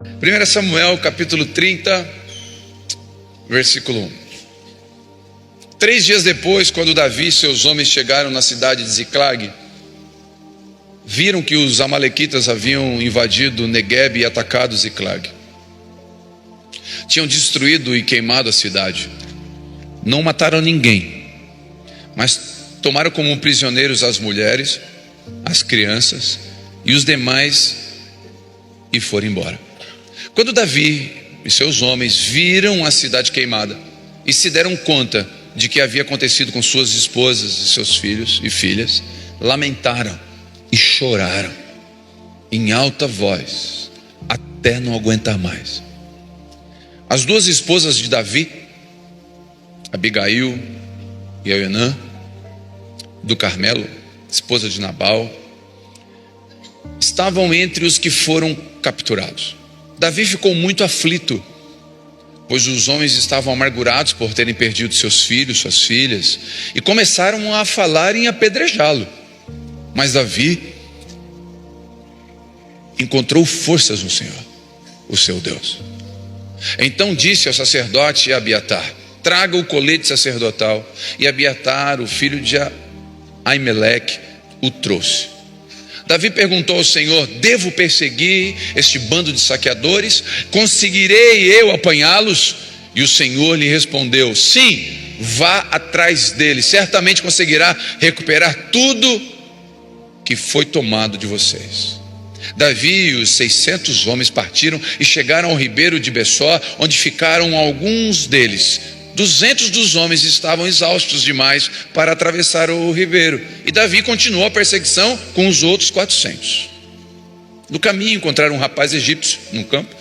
1 Samuel capítulo 30, versículo 1. 3 dias depois, quando Davi e seus homens chegaram na cidade de Ziclag, viram que os amalequitas haviam invadido Neguebe e atacado Ziclag. Tinham destruído e queimado a cidade. Não mataram ninguém, mas tomaram como prisioneiros as mulheres, as crianças e os demais e foram embora. Quando Davi e seus homens viram a cidade queimada e se deram conta de que havia acontecido com suas esposas e seus filhos e filhas, lamentaram e choraram em alta voz até não aguentar mais. As 2 esposas de Davi, Abigail e Aionã, do Carmelo, esposa de Nabal, estavam entre os que foram capturados. Davi ficou muito aflito, pois os homens estavam amargurados por terem perdido seus filhos, suas filhas, e começaram a falar em apedrejá-lo. Mas Davi encontrou forças no Senhor, o seu Deus. Então disse ao sacerdote Abiatar: traga o colete sacerdotal. E Abiatar, o filho de Aimeleque, o trouxe. Davi perguntou ao Senhor: devo perseguir este bando de saqueadores? Conseguirei eu apanhá-los? E o Senhor lhe respondeu: sim, vá atrás deles, certamente conseguirá recuperar tudo que foi tomado de vocês. Davi e os 600 homens partiram e chegaram ao ribeiro de Bessó, onde ficaram alguns deles. 200 dos homens estavam exaustos demais para atravessar o ribeiro, e Davi continuou a perseguição com os outros 400. No caminho encontraram um rapaz egípcio no campo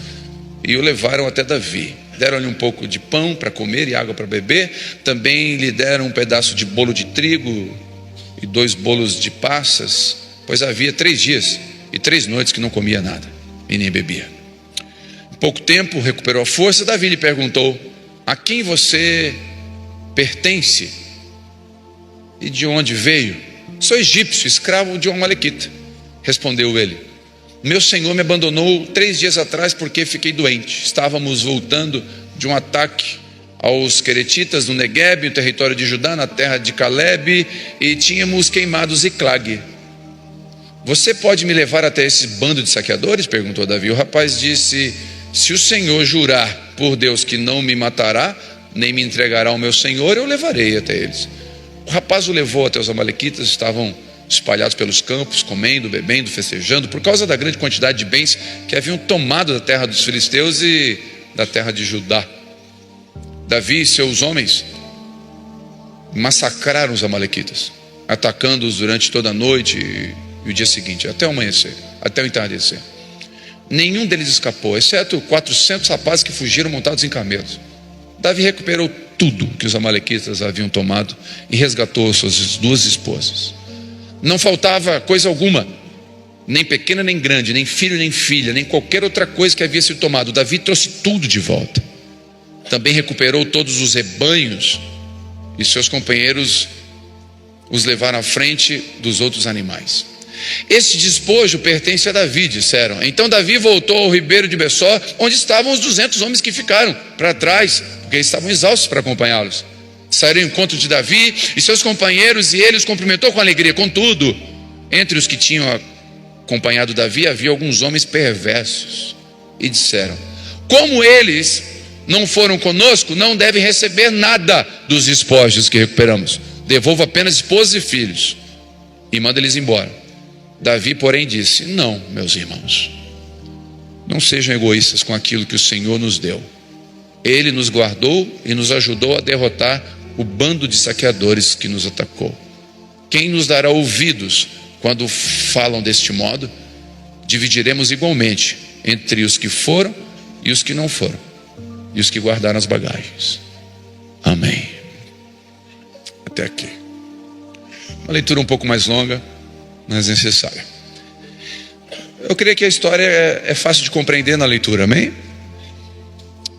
e o levaram até Davi. Deram-lhe um pouco de pão para comer e água para beber. Também lhe deram um pedaço de bolo de trigo e 2 bolos de passas, pois havia 3 dias e 3 noites que não comia nada e nem bebia. Em pouco tempo recuperou a força. Davi lhe perguntou: a quem você pertence e de onde veio? Sou egípcio, escravo de um amalequita. Respondeu ele: meu senhor me abandonou 3 dias atrás porque fiquei doente. Estávamos voltando de um ataque aos queretitas no Neguebe, no território de Judá, na terra de Calebe, e tínhamos queimado Ziclag. Você pode me levar até esse bando de saqueadores? Perguntou Davi. O rapaz disse: se o Senhor jurar por Deus que não me matará, nem me entregará ao meu senhor, eu levarei até eles. O rapaz o levou até os amalequitas. Estavam espalhados pelos campos, comendo, bebendo, festejando, por causa da grande quantidade de bens que haviam tomado da terra dos filisteus e da terra de Judá. Davi e seus homens massacraram os amalequitas, atacando-os durante toda a noite e o dia seguinte, até o amanhecer, até o entardecer. Nenhum deles escapou, exceto 400 rapazes que fugiram montados em camelos. Davi recuperou tudo que os amalequitas haviam tomado e resgatou suas 2 esposas. Não faltava coisa alguma, nem pequena nem grande, nem filho nem filha, nem qualquer outra coisa que havia sido tomado. Davi trouxe tudo de volta. Também recuperou todos os rebanhos, e seus companheiros os levaram à frente dos outros animais. Este despojo pertence a Davi, disseram. Então Davi voltou ao ribeiro de Bessó, onde estavam os 200 homens que ficaram para trás, porque eles estavam exaustos para acompanhá-los. Saíram ao encontro de Davi e seus companheiros, e ele os cumprimentou com alegria. Contudo, entre os que tinham acompanhado Davi havia alguns homens perversos, e disseram: como eles não foram conosco, não devem receber nada dos despojos que recuperamos. Devolva apenas esposas e filhos e manda eles embora. Davi, porém, disse: não, meus irmãos, não sejam egoístas com aquilo que o Senhor nos deu. Ele nos guardou e nos ajudou a derrotar o bando de saqueadores que nos atacou. Quem nos dará ouvidos quando falam deste modo? Dividiremos igualmente entre os que foram e os que não foram, e os que guardaram as bagagens. Amém. Até aqui. Uma leitura um pouco mais longa, mas necessária. Eu creio que a história é fácil de compreender na leitura, amém?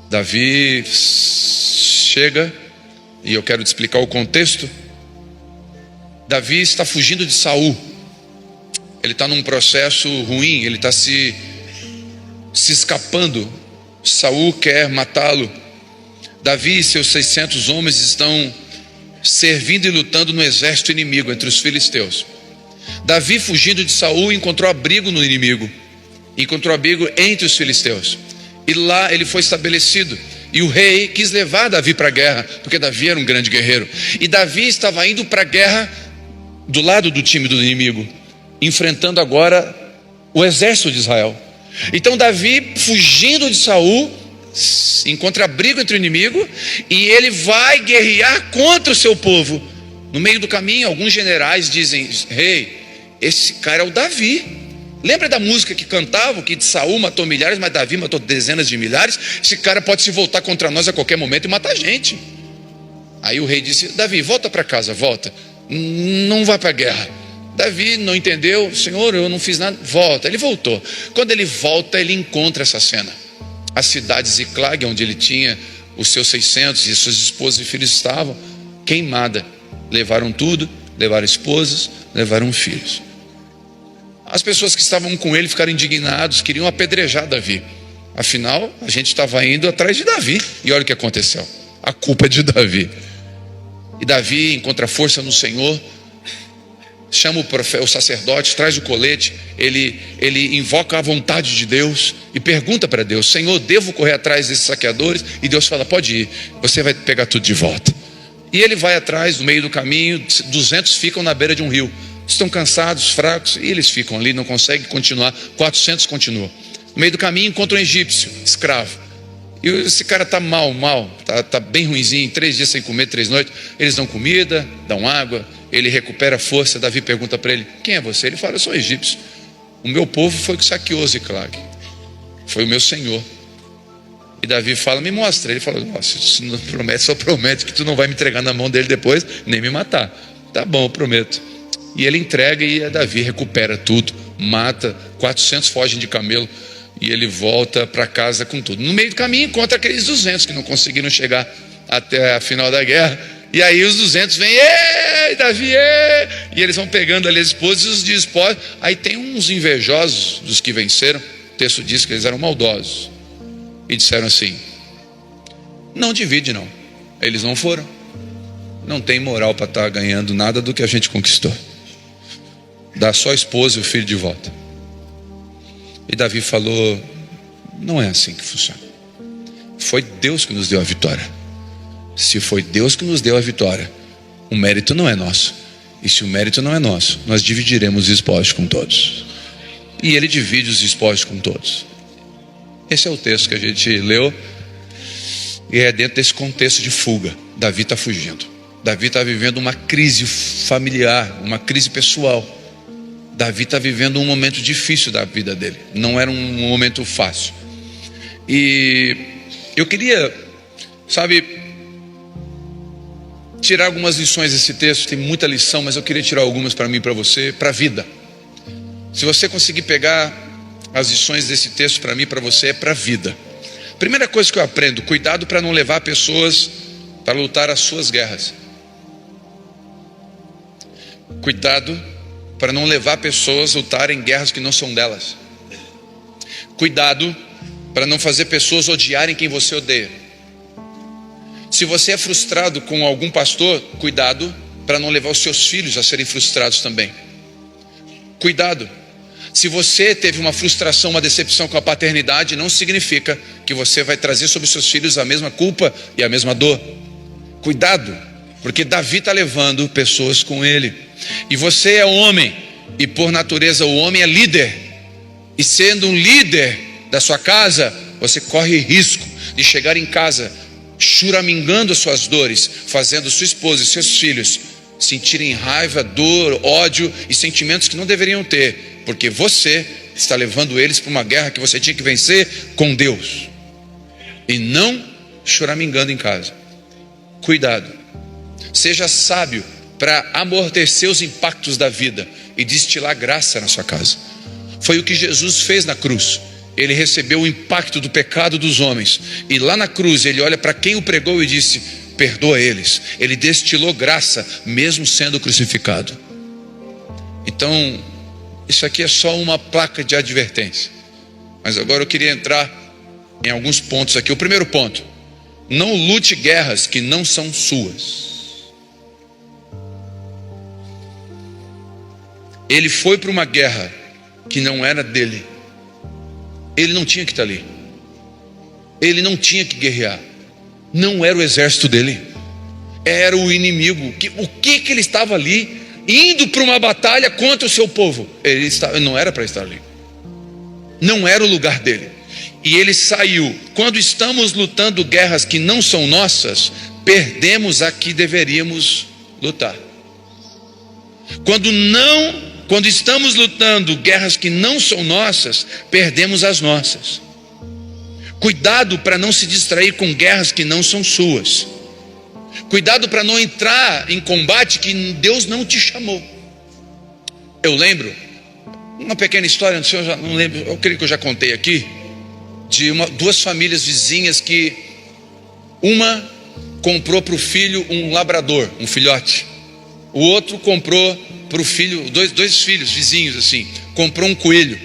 Davi chega, e eu quero te explicar o contexto. Davi está fugindo de Saul. Ele está num processo ruim, ele está se se escapando. Saul quer matá-lo. Davi e seus 600 homens estão servindo e lutando no exército inimigo entre os filisteus. Davi, fugindo de Saul, encontrou abrigo no inimigo, encontrou abrigo entre os filisteus, e lá ele foi estabelecido. E o rei quis levar Davi para a guerra, porque Davi era um grande guerreiro, e Davi estava indo para a guerra do lado do time do inimigo, enfrentando agora o exército de Israel. Então Davi, fugindo de Saul, encontra abrigo entre o inimigo, e ele vai guerrear contra o seu povo. No meio do caminho, alguns generais dizem: rei, esse cara é o Davi. Lembra da música que cantavam, que de Saul matou milhares, mas Davi matou dezenas de milhares? Esse cara pode se voltar contra nós a qualquer momento e matar a gente. Aí o rei disse: Davi, volta para casa, volta, não vai para a guerra. Davi não entendeu: Senhor, eu não fiz nada. Volta. Ele voltou. Quando ele volta, ele encontra essa cena. A cidade de Ziclag, onde ele tinha os seus 600 e suas esposas e filhos estavam queimada. Levaram tudo, levaram esposas, levaram filhos. As pessoas que estavam com ele ficaram indignados, queriam apedrejar Davi. Afinal, a gente estava indo atrás de Davi. E olha o que aconteceu. A culpa é de Davi. E Davi encontra força no Senhor, chama o sacerdote, traz o colete, ele invoca a vontade de Deus e pergunta para Deus: Senhor, devo correr atrás desses saqueadores? E Deus fala: pode ir, você vai pegar tudo de volta. E ele vai atrás, no meio do caminho, 200 ficam na beira de um rio, estão cansados, fracos, e eles ficam ali, não conseguem continuar. 400 continuam. No meio do caminho encontra um egípcio, escravo, e esse cara está mal, está bem ruinzinho, 3 dias sem comer, 3 noites. Eles dão comida, dão água, ele recupera a força. Davi pergunta para ele: quem é você? Ele fala: eu sou egípcio, o meu povo foi que saqueou Ziclag, foi o meu senhor. E Davi fala: me mostra. Ele fala: nossa, isso não promete, só promete que tu não vai me entregar na mão dele depois, nem me matar. Tá bom, eu prometo. E ele entrega, e Davi recupera tudo, mata, 400 fogem de camelo, e ele volta para casa com tudo. No meio do caminho encontra aqueles 200 que não conseguiram chegar até a final da guerra. E aí os 200 vêm: ei, Davi, ei! E eles vão pegando ali as esposas e os despojos. Aí tem uns invejosos dos que venceram. O texto diz que eles eram maldosos e disseram assim: não divide não. Eles não foram. Não tem moral para estar ganhando nada do que a gente conquistou. Dá só a esposa e o filho de volta. E Davi falou: não é assim que funciona. Foi Deus que nos deu a vitória. Se foi Deus que nos deu a vitória, o mérito não é nosso. E se o mérito não é nosso, nós dividiremos os despojos com todos. E ele divide os despojos com todos. Esse é o texto que a gente leu, e é dentro desse contexto de fuga. Davi está fugindo. Davi está vivendo uma crise familiar, uma crise pessoal. Davi está vivendo um momento difícil da vida dele. Não era um momento fácil. E eu queria, tirar algumas lições desse texto. Tem muita lição, mas eu queria tirar algumas para mim e para você, para a vida. Se você conseguir pegar as lições desse texto para mim e para você, é para a vida. Primeira coisa que eu aprendo: cuidado para não levar pessoas para lutar as suas guerras. Cuidado para não levar pessoas a lutarem guerras que não são delas. Cuidado para não fazer pessoas odiarem quem você odeia. Se você é frustrado com algum pastor, cuidado para não levar os seus filhos a serem frustrados também. Cuidado. Se você teve uma frustração, uma decepção com a paternidade, não significa que você vai trazer sobre os seus filhos a mesma culpa e a mesma dor. Cuidado, porque Davi está levando pessoas com ele. E você é homem, e por natureza o homem é líder. E sendo um líder da sua casa, você corre risco de chegar em casa choramingando as suas dores, fazendo sua esposa e seus filhos sentirem raiva, dor, ódio e sentimentos que não deveriam ter, porque você está levando eles para uma guerra que você tinha que vencer com Deus, e não choramingando em casa. Cuidado. Seja sábio para amortecer os impactos da vida e destilar graça na sua casa. Foi o que Jesus fez na cruz. Ele recebeu o impacto do pecado dos homens, e lá na cruz ele olha para quem o pregou e disse: perdoa eles. Ele destilou graça mesmo sendo crucificado. Então isso aqui é só uma placa de advertência. Mas agora eu queria entrar em alguns pontos aqui. O primeiro ponto: não lute guerras que não são suas. Ele foi para uma guerra que não era dele. Ele não tinha que estar ali. Ele não tinha que guerrear. Não era o exército dele. Era o inimigo. O que ele estava ali? Indo para uma batalha contra o seu povo. Ele não era para estar ali. Não era o lugar dele. E ele saiu. Quando estamos lutando guerras que não são nossas, perdemos a que deveríamos lutar. Quando estamos lutando guerras que não são nossas, perdemos as nossas. Cuidado para não se distrair com guerras que não são suas. Cuidado para não entrar em combate que Deus não te chamou. Eu lembro uma pequena história, não lembro, eu creio que eu já contei aqui, de duas famílias vizinhas que uma comprou para o filho um labrador, um filhote. O outro comprou para o filho, dois filhos vizinhos assim, comprou um coelho.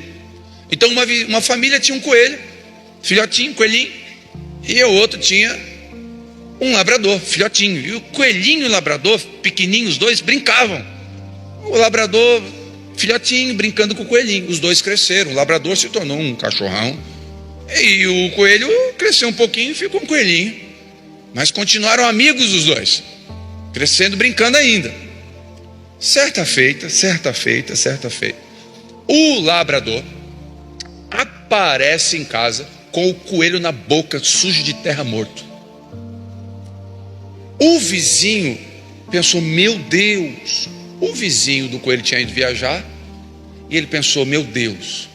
Então uma família tinha um coelho, filhotinho, coelhinho, e o outro tinha um labrador, filhotinho. E o coelhinho e o labrador, pequenininhos, os dois brincavam. O labrador, filhotinho, brincando com o coelhinho. Os dois cresceram. O labrador se tornou um cachorrão. E o coelho cresceu um pouquinho e ficou um coelhinho. Mas continuaram amigos os dois, crescendo, brincando ainda. Certa feita, o labrador aparece em casa com o coelho na boca, sujo de terra, morto. O vizinho pensou: meu Deus. O vizinho do coelho tinha ido viajar e ele pensou: meu Deus,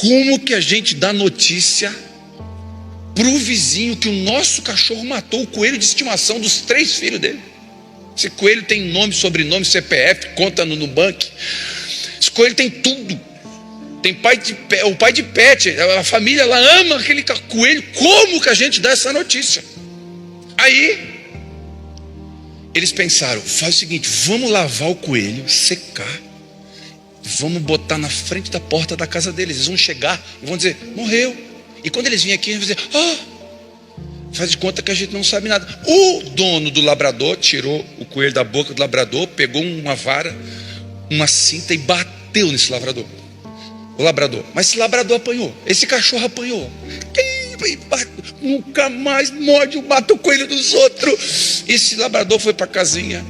como que a gente dá notícia para o vizinho que o nosso cachorro matou o coelho de estimação dos 3 filhos dele? Esse coelho tem nome, sobrenome, CPF, conta no Nubank. Esse coelho tem tudo. Tem o pai de pet, a família ela ama aquele coelho. Como que a gente dá essa notícia? Aí eles pensaram: faz o seguinte, vamos lavar o coelho, secar, vamos botar na frente da porta da casa deles. Eles vão chegar e vão dizer: morreu. E quando eles virem aqui, eles vão dizer: faz de conta que a gente não sabe nada. O dono do labrador tirou o coelho da boca do labrador, pegou uma vara, uma cinta e bateu nesse labrador. O labrador. Mas esse labrador apanhou. Esse cachorro apanhou. Nunca mais morde, mata o coelho dos outros. Esse labrador foi para a casinha.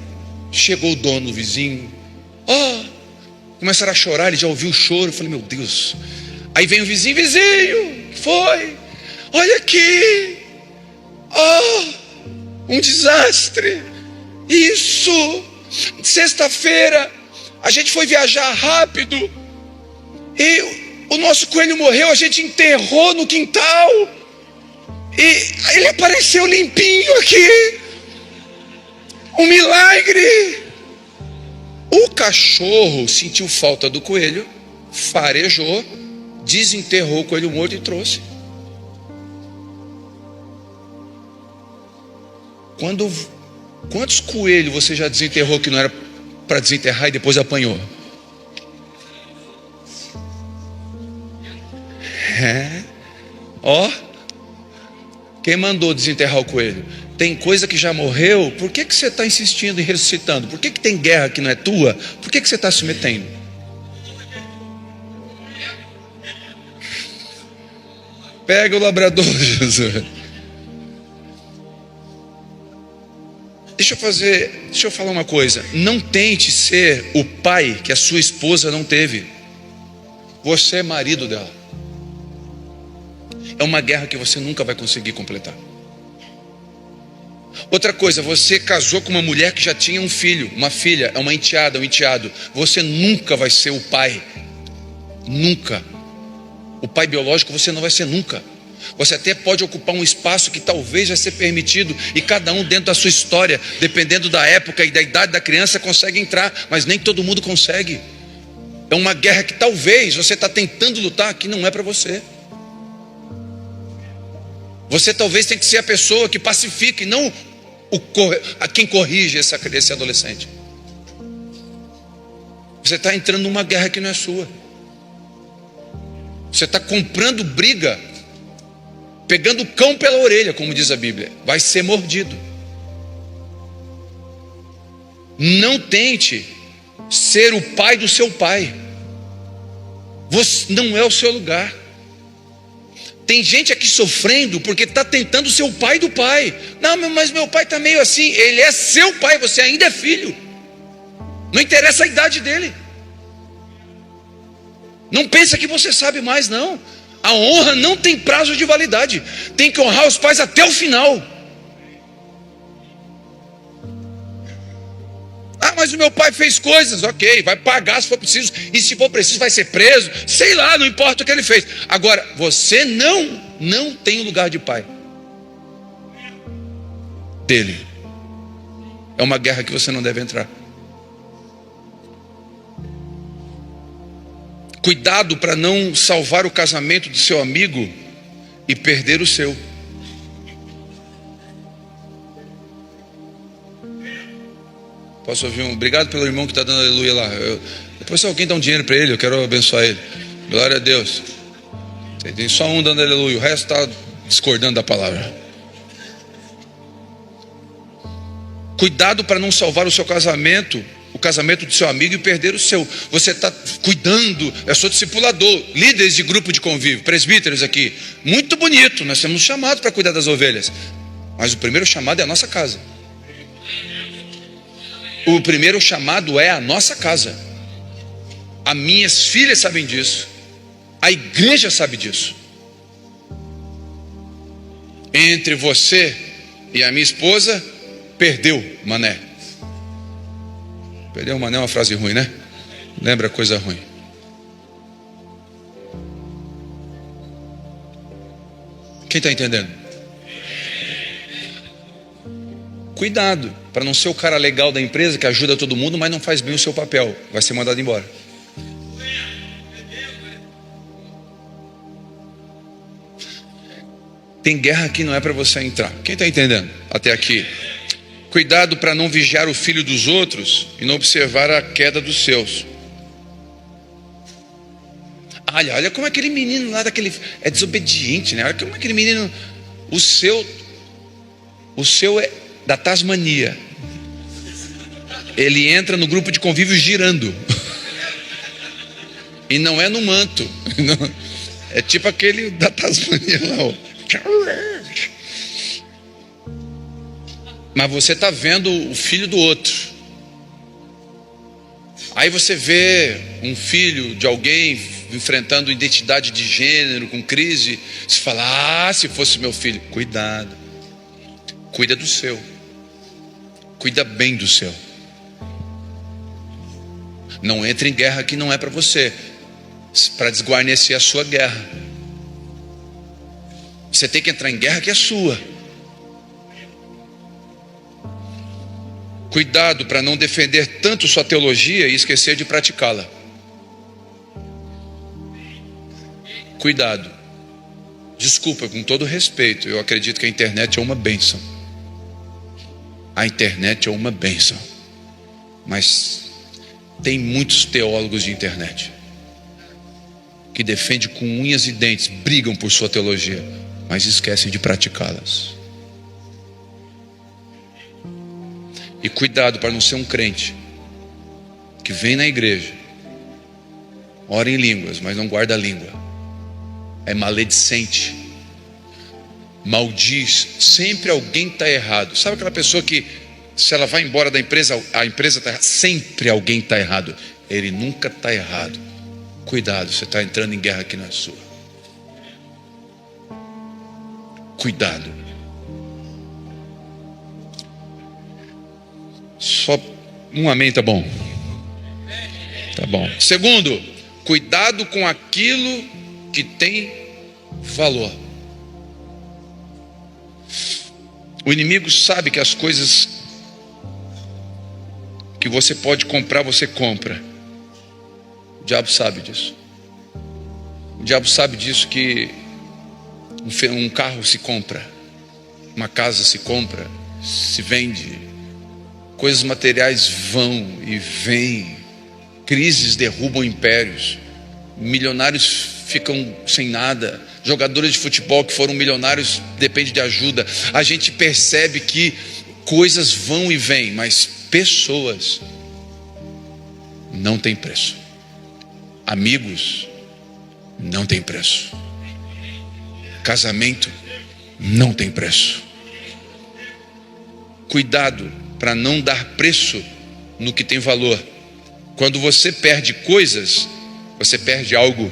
Chegou o dono, o vizinho. Começaram a chorar, ele já ouviu o choro. Eu falei: meu Deus. Aí vem o vizinho: foi? Olha aqui. Um desastre. Isso. Sexta-feira a gente foi viajar rápido e o nosso coelho morreu. A gente enterrou no quintal e ele apareceu limpinho aqui. Um milagre. O cachorro sentiu falta do coelho, farejou, desenterrou o coelho morto e trouxe. Quantos coelhos você já desenterrou que não era para desenterrar e depois apanhou? Quem mandou desenterrar o coelho? Tem coisa que já morreu. Por que você está insistindo em ressuscitando? Por que tem guerra que não é tua? Por que você está se metendo? Pega o labrador, Jesus. Deixa eu falar uma coisa. Não tente ser o pai que a sua esposa não teve. Você é marido dela. É uma guerra que você nunca vai conseguir completar. Outra coisa, você casou com uma mulher que já tinha um filho, uma filha, é uma enteada, um enteado. Você nunca vai ser o pai. Nunca. O pai biológico você não vai ser nunca. Você até pode ocupar um espaço que talvez vai ser permitido, e cada um dentro da sua história, dependendo da época e da idade da criança, consegue entrar, mas nem todo mundo consegue. É uma guerra que talvez você está tentando lutar, que não é para você. Você talvez tenha que ser a pessoa que pacifica e não quem corrige esse adolescente. Você está entrando numa guerra que não é sua. Você está comprando briga, pegando o cão pela orelha, como diz a Bíblia. Vai ser mordido. Não tente ser o pai do seu pai. Você não é o seu lugar. Tem gente aqui sofrendo porque está tentando ser o pai do pai. Não, mas meu pai está meio assim. Ele é seu pai, você ainda é filho. Não interessa a idade dele. Não pensa que você sabe mais, não. A honra não tem prazo de validade. Tem que honrar os pais até o final. Ah, mas o meu pai fez coisas. Ok, vai pagar se for preciso. E se for preciso vai ser preso. Sei lá, não importa o que ele fez. Agora, você não tem o lugar de pai dele. É uma guerra que você não deve entrar. Cuidado para não salvar o casamento do seu amigo e perder o seu. Posso ouvir um? Obrigado pelo irmão que está dando aleluia lá. Depois se alguém dá um dinheiro para ele, eu quero abençoar ele. Glória a Deus. Tem só um dando aleluia, o resto está discordando da palavra. Cuidado para não salvar o seu casamento, o casamento do seu amigo e perder o seu. Você está cuidando. Eu sou discipulador, líderes de grupo de convívio, presbíteros aqui. Muito bonito, nós temos chamado para cuidar das ovelhas. Mas o primeiro chamado é a nossa casa. O primeiro chamado é a nossa casa. As minhas filhas sabem disso. A igreja sabe disso. Entre você e a minha esposa, perdeu mané. Perdeu mané é uma frase ruim, né? Lembra coisa ruim. Quem está entendendo? Cuidado para não ser o cara legal da empresa que ajuda todo mundo, mas não faz bem o seu papel. Vai ser mandado embora. Tem guerra que não é para você entrar. Quem está entendendo até aqui? Cuidado para não vigiar o filho dos outros e não observar a queda dos seus. Olha como aquele menino lá daquele é desobediente, né? Olha como aquele menino, o seu é da Tasmania. Ele entra no grupo de convívio girando. E não é no manto. Não, é tipo aquele da Tasmania lá, ó. Mas você está vendo o filho do outro. Aí você vê um filho de alguém enfrentando identidade de gênero, com crise. Você fala, se fosse meu filho. Cuidado. Cuida do seu. Cuida bem do seu. Não entre em guerra que não é para você, para desguarnecer a sua guerra. Você tem que entrar em guerra que é sua. Cuidado para não defender tanto sua teologia e esquecer de praticá-la. Cuidado. Desculpa, com todo respeito, eu acredito que a internet é uma bênção. A internet é uma bênção. Mas tem muitos teólogos de internet que defendem com unhas e dentes, brigam por sua teologia, mas esquecem de praticá-las. E cuidado para não ser um crente que vem na igreja, ora em línguas, mas não guarda a língua. É maledicente, maldiz. Sempre alguém está errado. Sabe aquela pessoa que, se ela vai embora da empresa, a empresa está errada? Sempre alguém está errado. Ele nunca está errado. Cuidado, você está entrando em guerra que não é sua. Cuidado. Só um amém, tá bom? Tá bom. Segundo, cuidado com aquilo que tem valor. O inimigo sabe que as coisas que você pode comprar, você compra. O diabo sabe disso. O diabo sabe disso, que um carro se compra, uma casa se compra, se vende. Coisas materiais vão e vêm. Crises derrubam impérios. Milionários ficam sem nada, jogadores de futebol que foram milionários dependem de ajuda. A gente percebe que coisas vão e vêm, mas pessoas não tem preço. Amigos não tem preço. Casamento não tem preço. Cuidado para não dar preço no que tem valor. Quando você perde coisas, você perde algo.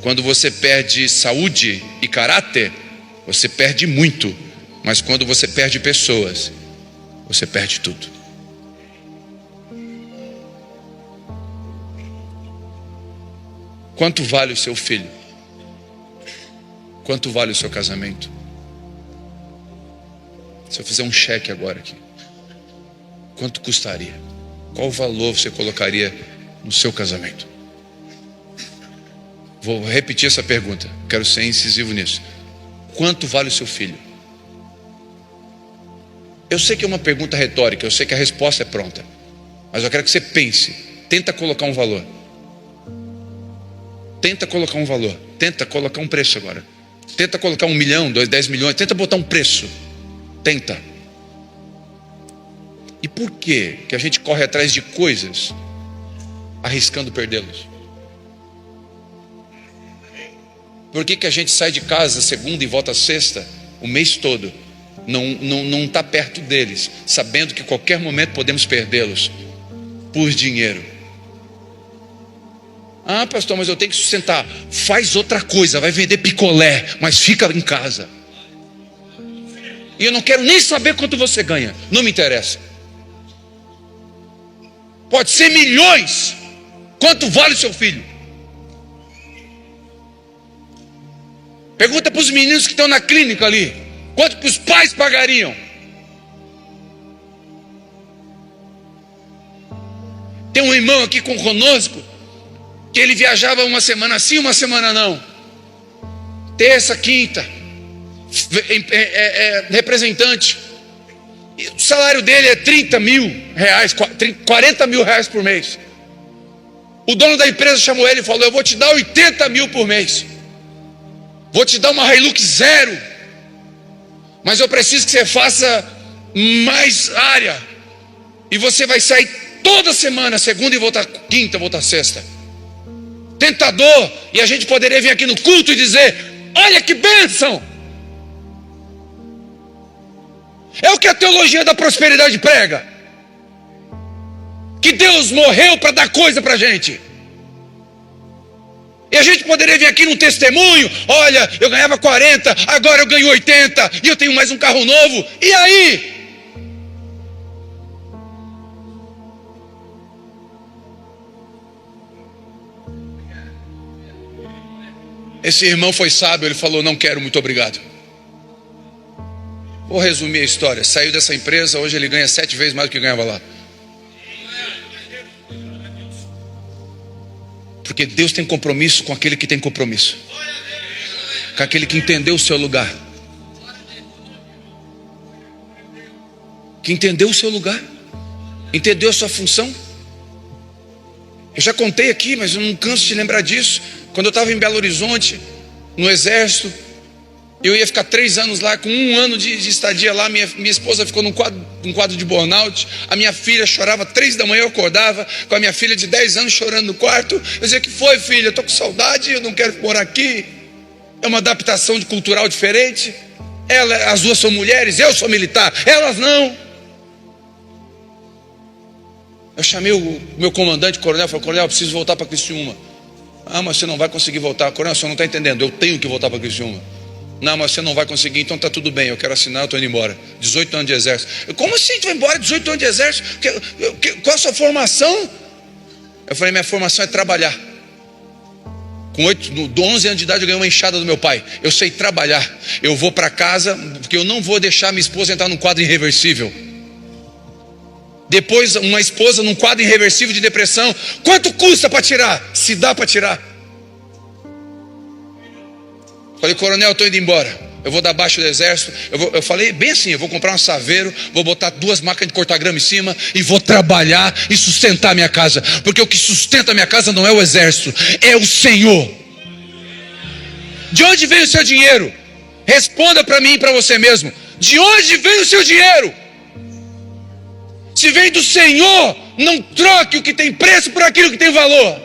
Quando você perde saúde e caráter, você perde muito. Mas quando você perde pessoas, você perde tudo. Quanto vale o seu filho? Quanto vale o seu casamento? Se eu fizer um cheque agora aqui, quanto custaria? Qual valor você colocaria no seu casamento? Vou repetir essa pergunta, quero ser incisivo nisso. Quanto vale o seu filho? Eu sei que é uma pergunta retórica, eu sei que a resposta é pronta, mas eu quero que você pense, tenta colocar um valor. Tenta colocar um valor, tenta colocar um preço agora. Tenta colocar 1 milhão, 10 milhões, tenta botar um preço. Tenta. E por que a gente corre atrás de coisas arriscando perdê-los? Por que a gente sai de casa segunda e volta sexta o mês todo? Não está perto deles, sabendo que a qualquer momento podemos perdê-los por dinheiro. Ah, pastor, mas eu tenho que sustentar. Faz outra coisa, vai vender picolé, mas fica em casa. E eu não quero nem saber quanto você ganha, não me interessa. Pode ser milhões. Quanto vale o seu filho? Pergunta para os meninos que estão na clínica ali, quanto que os pais pagariam? Tem um irmão aqui conosco, que ele viajava uma semana sim, uma semana não. Terça, quinta, representante. E o salário dele é 30 mil reais, 40 mil reais por mês. O dono da empresa chamou ele e falou: eu vou te dar 80 mil por mês. Vou te dar uma Hilux 0. Mas eu preciso que você faça mais área. E você vai sair toda semana, segunda e voltar quinta, voltar sexta. Tentador, e a gente poderia vir aqui no culto e dizer: olha que bênção! É o que a teologia da prosperidade prega, que Deus morreu para dar coisa para a gente. E a gente poderia vir aqui num testemunho: olha, eu ganhava 40, agora eu ganho 80, e eu tenho mais um carro novo. E aí? Esse irmão foi sábio, ele falou: não quero, muito obrigado. Vou resumir a história. Saiu dessa empresa, hoje ele ganha 7 vezes mais do que ganhava lá. Porque Deus tem compromisso com aquele que tem compromisso, com aquele que entendeu o seu lugar, que entendeu o seu lugar, entendeu a sua função. Eu já contei aqui, mas eu não canso de lembrar disso. Quando eu estava em Belo Horizonte, no exército, eu ia ficar 3 anos lá, com 1 ano de estadia lá. Minha esposa ficou num quadro de burnout. A minha filha chorava 3 da manhã, eu acordava com a minha filha de 10 anos chorando no quarto. Eu dizia: que foi, filha? Eu estou com saudade, eu não quero morar aqui. É uma adaptação cultural diferente. As duas são mulheres, eu sou militar, elas não. Eu chamei o meu comandante, coronel, falei: coronel, eu preciso voltar para Criciúma. Ah, mas você não vai conseguir voltar. Coronel, você não está entendendo, eu tenho que voltar para Criciúma. Não, mas você não vai conseguir, então está tudo bem, eu quero assinar, eu estou indo embora. 18 anos de exército. Como assim tu vai embora, 18 anos de exército? Qual a sua formação? Eu falei: minha formação é trabalhar. Com 11 anos de idade eu ganhei uma enxada do meu pai. Eu sei trabalhar. Eu vou para casa, porque eu não vou deixar minha esposa entrar num quadro irreversível. Depois uma esposa num quadro irreversível de depressão. Quanto custa para tirar? Se dá para tirar. Falei: coronel, eu estou indo embora, eu vou dar baixa do exército. Eu falei bem assim: eu vou comprar um saveiro, vou botar 2 máquinas de cortar grama em cima e vou trabalhar e sustentar a minha casa. Porque o que sustenta a minha casa não é o exército, é o Senhor. De onde vem o seu dinheiro? Responda para mim e para você mesmo. De onde vem o seu dinheiro? Se vem do Senhor, não troque o que tem preço por aquilo que tem valor.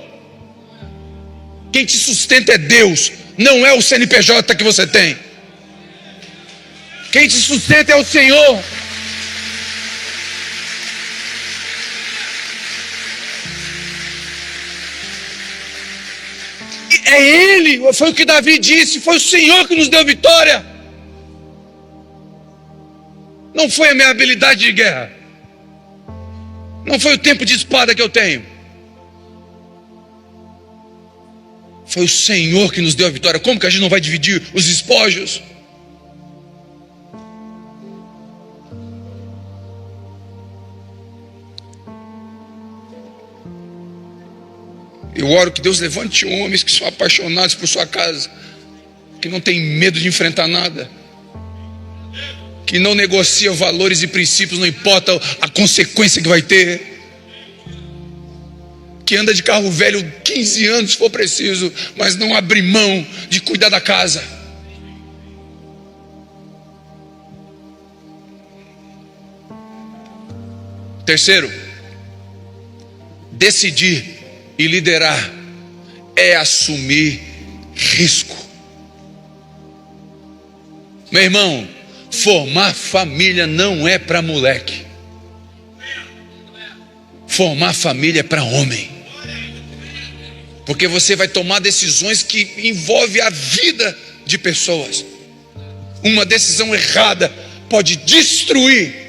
Quem te sustenta é Deus, não é o CNPJ que você tem. Quem te sustenta é o Senhor. É Ele, foi o que Davi disse, foi o Senhor que nos deu vitória. Não foi a minha habilidade de guerra. Não foi o tempo de espada que eu tenho. Foi o Senhor que nos deu a vitória. Como que a gente não vai dividir os espojos? Eu oro que Deus levante homens que são apaixonados por sua casa, que não tem medo de enfrentar nada, que não negocia valores e princípios, não importa a consequência que vai ter, que anda de carro velho 15 anos se for preciso, mas não abre mão de cuidar da casa. Terceiro, decidir e liderar é assumir risco. Meu irmão, formar família não é para moleque. Formar família é para homem. Porque você vai tomar decisões que envolvem a vida de pessoas. Uma decisão errada pode destruir.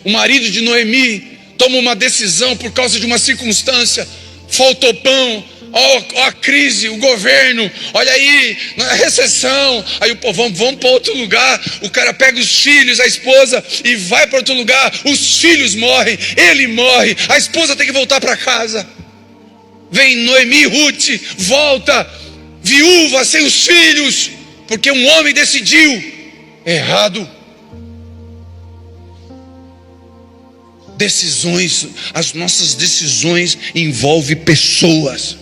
O marido de Noemi toma uma decisão por causa de uma circunstância. Faltou pão, ó a crise, o governo, olha aí, a recessão. Aí o povo, vamos para outro lugar. O cara pega os filhos, a esposa, e vai para outro lugar. Os filhos morrem, ele morre, a esposa tem que voltar para casa. Vem Noemi, Ruth, volta, viúva, sem os filhos, porque um homem decidiu errado. Decisões, as nossas decisões envolvem pessoas.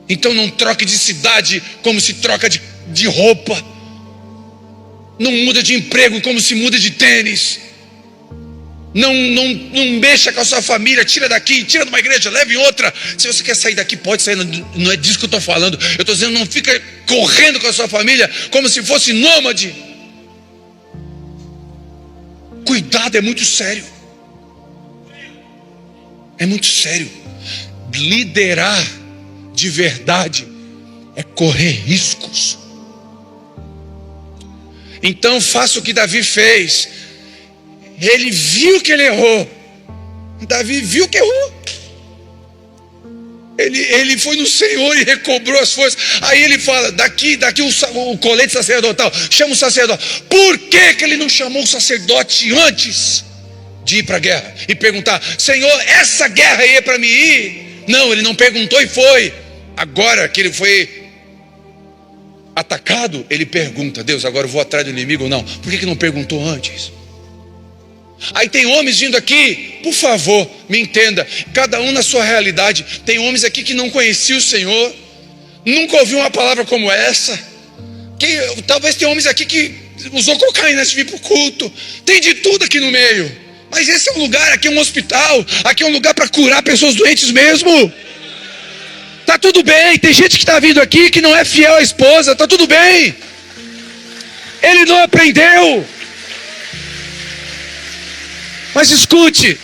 Então não troque de cidade como se troca de roupa. Não muda de emprego como se muda de tênis. Não mexa com a sua família. Tira daqui, tira de uma igreja, leve em outra. Se você quer sair daqui, pode sair. Não é disso que eu estou falando. Eu estou dizendo, não fica correndo com a sua família como se fosse nômade. Cuidado, é muito sério. É muito sério. Liderar de verdade é correr riscos. Então faça o que Davi fez. Ele viu que ele errou. Davi viu que errou. Ele foi no Senhor e recobrou as forças. Aí ele fala, daqui o colete sacerdotal, chama o sacerdote. Por que ele não chamou o sacerdote antes de ir para a guerra? E perguntar, Senhor, essa guerra aí é para mim ir? Não, ele não perguntou e foi. Agora que ele foi atacado, ele pergunta, Deus, agora eu vou atrás do inimigo ou não? Por que não perguntou antes? Aí tem homens vindo aqui, por favor, me entenda, cada um na sua realidade. Tem homens aqui que não conheciam o Senhor, nunca ouviu uma palavra como essa. Talvez tem homens aqui que usou cocaína antes de vir para o culto. Tem de tudo aqui no meio. Mas esse é um lugar, aqui é um hospital, aqui é um lugar para curar pessoas doentes mesmo. Tá tudo bem, tem gente que está vindo aqui que não é fiel à esposa, tá tudo bem. Ele não aprendeu. Mas escute.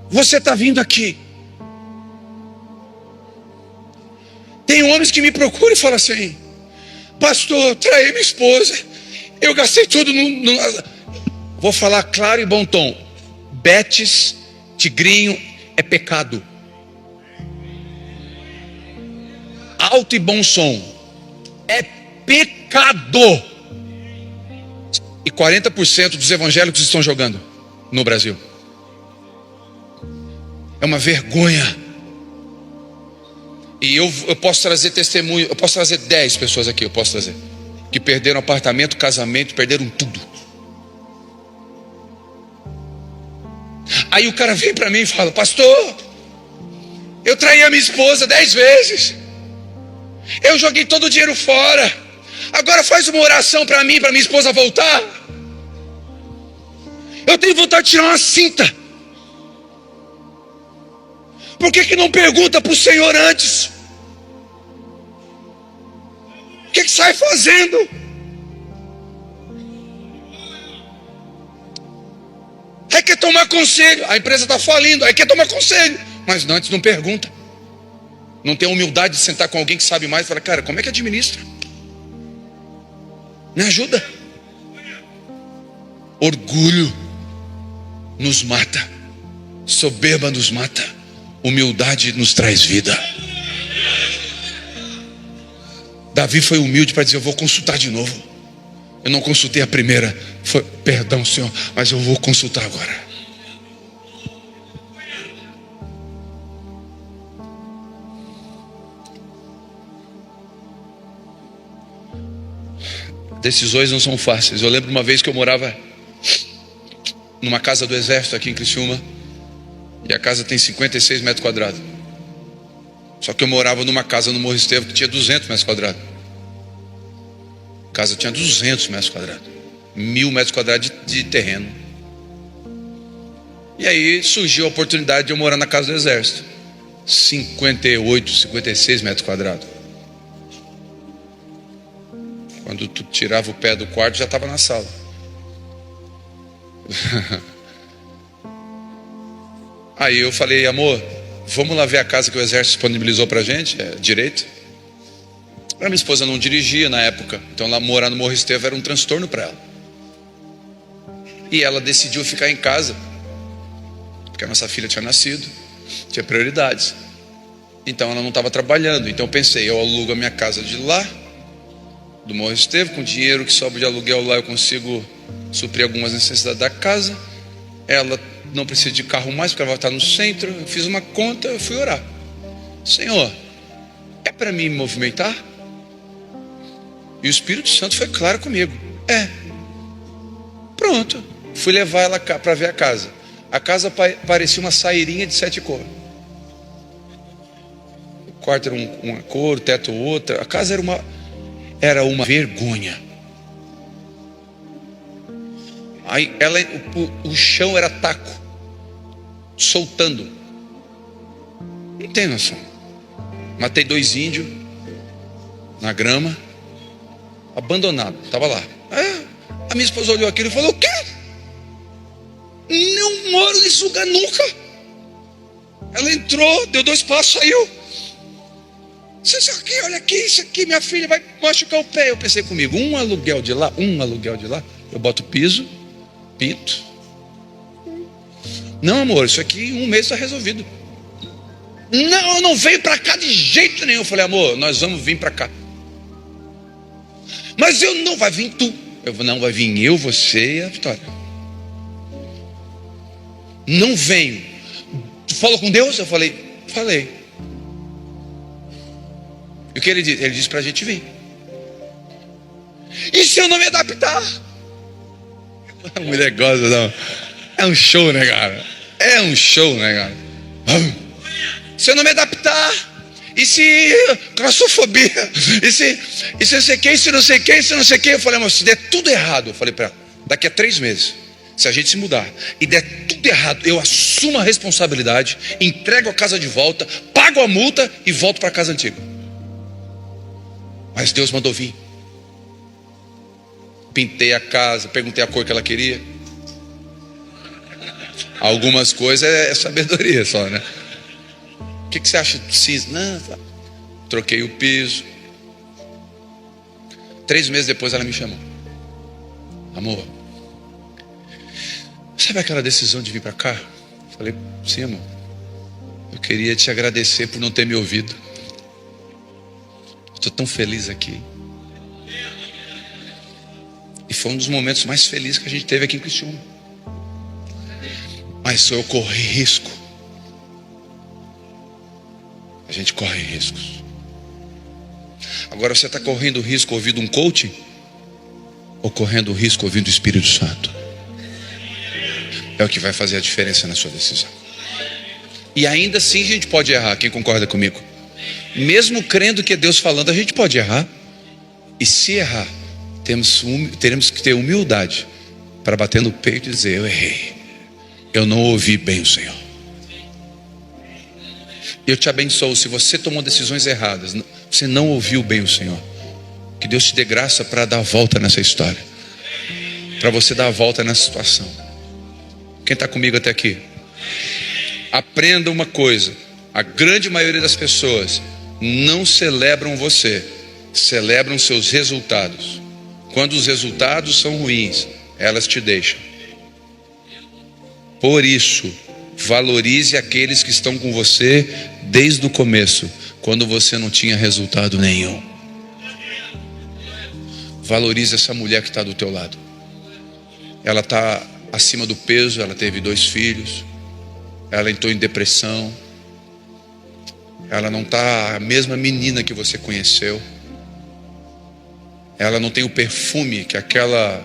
Você está vindo aqui. Tem homens que me procuram e falam assim, pastor, traí minha esposa, eu gastei tudo Vou falar claro e bom tom. Betes, tigrinho, é pecado. Alto e bom som, é pecado. E 40% dos evangélicos estão jogando no Brasil. É uma vergonha. E eu posso trazer testemunho. Eu posso trazer 10 pessoas aqui, eu posso trazer que perderam apartamento, casamento, perderam tudo. Aí o cara vem para mim e fala: pastor, eu traí a minha esposa 10 vezes, eu joguei todo o dinheiro fora, agora faz uma oração para mim, para minha esposa voltar. Eu tenho vontade de tirar uma cinta. Por que não pergunta para o Senhor antes? O que sai fazendo? Aí quer tomar conselho, a empresa está falindo, aí quer tomar conselho, mas antes não pergunta. Não tem a humildade de sentar com alguém que sabe mais e falar: cara, como é que administra? Me ajuda. Orgulho nos mata, soberba nos mata, humildade nos traz vida. Davi foi humilde para dizer: eu vou consultar de novo. Eu não consultei a primeira, foi, perdão, Senhor, mas eu vou consultar agora. Decisões não são fáceis. Eu lembro uma vez que eu morava numa casa do exército aqui em Criciúma, e a casa tem 56 metros quadrados. Só que eu morava numa casa no Morro Estevão que tinha 200 metros quadrados. A casa tinha 200 metros quadrados, 1000 metros quadrados de terreno. E aí surgiu a oportunidade de eu morar na casa do exército, 58, 56 metros quadrados. Quando tu tirava o pé do quarto, já estava na sala. Aí eu falei: amor, vamos lá ver a casa que o exército disponibilizou pra gente, direito. A minha esposa não dirigia na época, então lá morar no Morro Estevão era um transtorno para ela. E ela decidiu ficar em casa, porque a nossa filha tinha nascido, tinha prioridades. Então ela não estava trabalhando. Então eu pensei: eu alugo a minha casa de lá, do Morro Estevão, com o dinheiro que sobra de aluguel lá eu consigo suprir algumas necessidades da casa. Ela não precisa de carro mais, porque ela vai estar no centro. Eu fiz uma conta, eu fui orar: Senhor, é para mim me movimentar? E o Espírito Santo foi claro comigo: é. Pronto, fui levar ela para ver a casa. A casa parecia uma saírinha de 7 cores. O quarto era uma cor, o teto outra. A casa era uma vergonha. Aí o chão era taco, soltando. Não tem noção. Matei 2 índios na grama, abandonado, estava lá. A minha esposa olhou aquilo e falou: o quê? Não moro nesse lugar nunca. Ela entrou, deu 2 passos, saiu. Isso aqui, olha aqui, isso aqui, minha filha vai machucar o pé. Eu pensei comigo: um aluguel de lá, eu boto piso, pinto. Não, amor, isso aqui em 1 mês está resolvido. Não, eu não venho para cá de jeito nenhum. Eu falei: amor, nós vamos vir para cá. Mas eu não, vai vir tu. Não, vai vir eu, você e a Vitória. Não venho. Tu falou com Deus? Eu falei: falei. E o que ele disse? Ele disse para a gente vir. E se eu não me adaptar? A mulher gosta, não. É um show, né, cara? É um show, né, cara? Se eu não me adaptar, e se claustrofobia, e se não sei quem, se não sei quem, se não sei quem. Eu falei: mas se der tudo errado, eu falei para ela, daqui a 3 meses, se a gente se mudar e der tudo errado, eu assumo a responsabilidade, entrego a casa de volta, pago a multa e volto para a casa antiga. Mas Deus mandou vir. Pintei a casa, perguntei a cor que ela queria. Algumas coisas é sabedoria só, né? O que você acha do cisne? Não, tá. Troquei o piso. 3 meses depois ela me chamou: amor, sabe aquela decisão de vir para cá? Falei: sim, amor. Eu queria te agradecer por não ter me ouvido. Estou tão feliz aqui. E foi um dos momentos mais felizes que a gente teve aqui em Criciúma. Mas eu corri risco. A gente corre riscos. Agora você está correndo risco ouvindo um coaching? ou correndo o risco ouvindo o Espírito Santo? É o que vai fazer a diferença na sua decisão. E ainda assim a gente pode errar. Quem concorda comigo? Mesmo crendo que é Deus falando, a gente pode errar. E se errar, teremos que ter humildade para bater no peito e dizer: eu errei, eu não ouvi bem o Senhor. Eu te abençoo. Se você tomou decisões erradas, você não ouviu bem o Senhor, que Deus te dê graça para dar a volta nessa história, para você dar a volta nessa situação. Quem está comigo até aqui? Aprenda uma coisa: a grande maioria das pessoas não celebram você, celebram seus resultados. Quando os resultados são ruins, elas te deixam. Por isso, valorize aqueles que estão com você desde o começo, quando você não tinha resultado nenhum. Valorize essa mulher que está do teu lado. Ela está acima do peso, ela teve 2 filhos, ela entrou em depressão, ela não está a mesma menina que você conheceu, ela não tem o perfume que aquela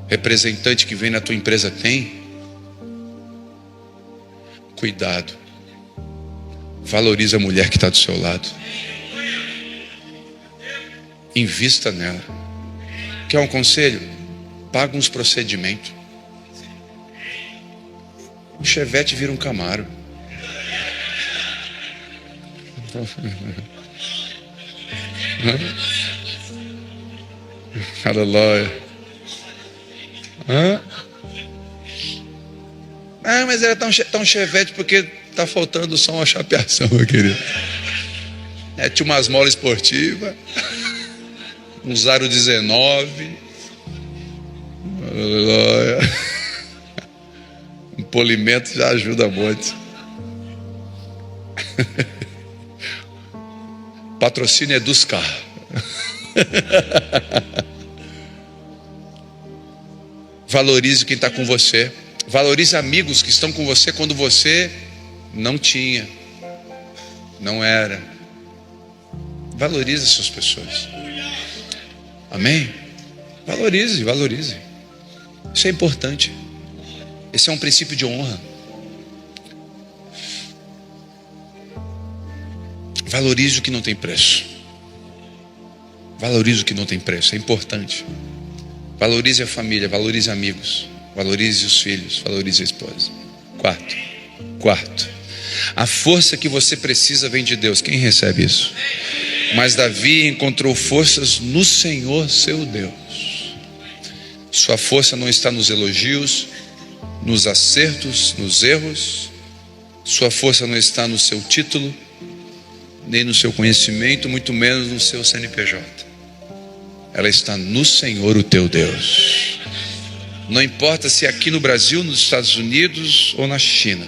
representante que vem na tua empresa tem. Cuidado, valorize a mulher que está do seu lado, invista nela. Quer um conselho? Paga uns procedimentos. O Chevette vira um Camaro. Aleluia. Mas era tão Chevette porque tá faltando só uma chapeação, meu querido. Tinha umas molas esportivas, um aro 19. Aleluia. Um polimento já ajuda muito. Patrocínio é dos carros. Valorize quem está com você. Valorize amigos que estão com você quando você não tinha, não era. Valorize essas pessoas. Amém? Valorize, valorize. Isso é importante. Esse é um princípio de honra. Valorize o que não tem preço. Valorize o que não tem preço, é importante. Valorize a família, valorize amigos, valorize os filhos, valorize a esposa. Quarto, a força que você precisa vem de Deus. Quem recebe isso? Mas Davi encontrou forças no Senhor seu Deus. Sua força não está nos elogios, nos acertos, nos erros. Sua força não está no seu título, nem no seu conhecimento, muito menos no seu CNPJ. Ela está no Senhor, o teu Deus. Não importa se é aqui no Brasil, nos Estados Unidos ou na China.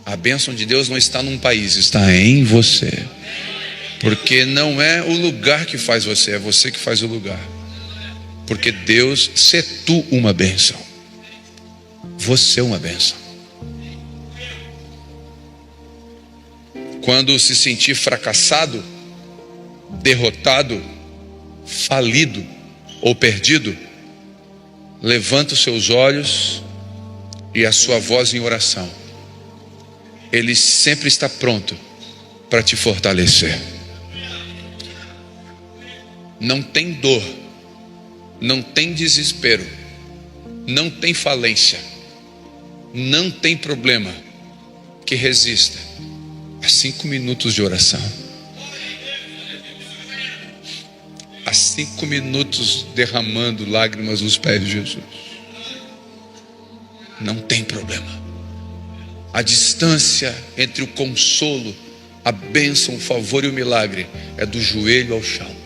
A bênção de Deus não está num país, está em você. Porque não é o lugar que faz você, é você que faz o lugar. Porque Deus, se tu uma bênção, você é uma bênção. Quando se sentir fracassado, derrotado, falido ou perdido, levanta os seus olhos e a sua voz em oração. Ele sempre está pronto para te fortalecer. Não tem dor, não tem desespero, não tem falência, não tem problema que resista a 5 minutos de oração, a 5 minutos derramando lágrimas nos pés de Jesus. Não tem problema. A distância entre o consolo, a bênção, o favor e o milagre é do joelho ao chão.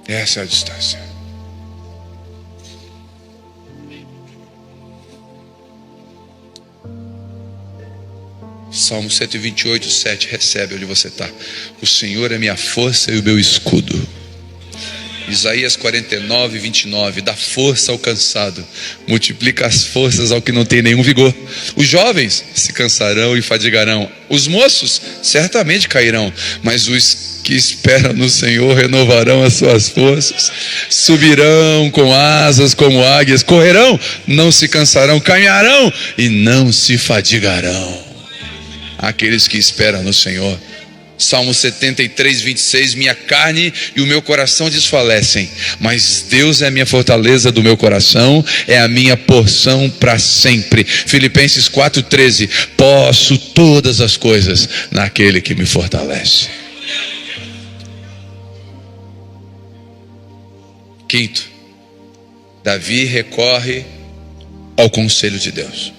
Essa é a distância. Salmo 128, 7. Recebe onde você está. O Senhor é minha força e o meu escudo. Isaías 49, 29, dá força ao cansado, multiplica as forças ao que não tem nenhum vigor. Os jovens se cansarão e fadigarão, os moços certamente cairão, mas os que esperam no Senhor renovarão as suas forças, subirão com asas como águias, correrão, não se cansarão, caminharão e não se fadigarão. Aqueles que esperam no Senhor. Salmo 73, 26, minha carne e o meu coração desfalecem, mas Deus é a minha fortaleza do meu coração, é a minha porção para sempre. Filipenses 4, 13, posso todas as coisas naquele que me fortalece. Quinto, Davi recorre ao conselho de Deus.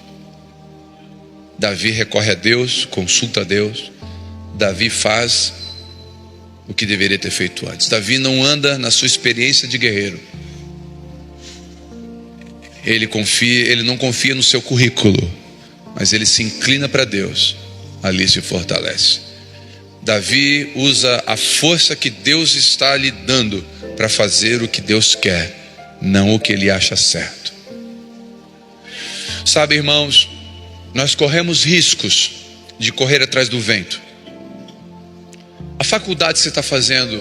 Davi recorre a Deus, consulta a Deus. Davi faz o que deveria ter feito antes. Davi não anda na sua experiência de guerreiro. Ele não confia no seu currículo, mas ele se inclina para Deus, ali se fortalece. Davi usa a força que Deus está lhe dando para fazer o que Deus quer, não o que ele acha certo. Sabe, irmãos, nós corremos riscos de correr atrás do vento. A faculdade que você está fazendo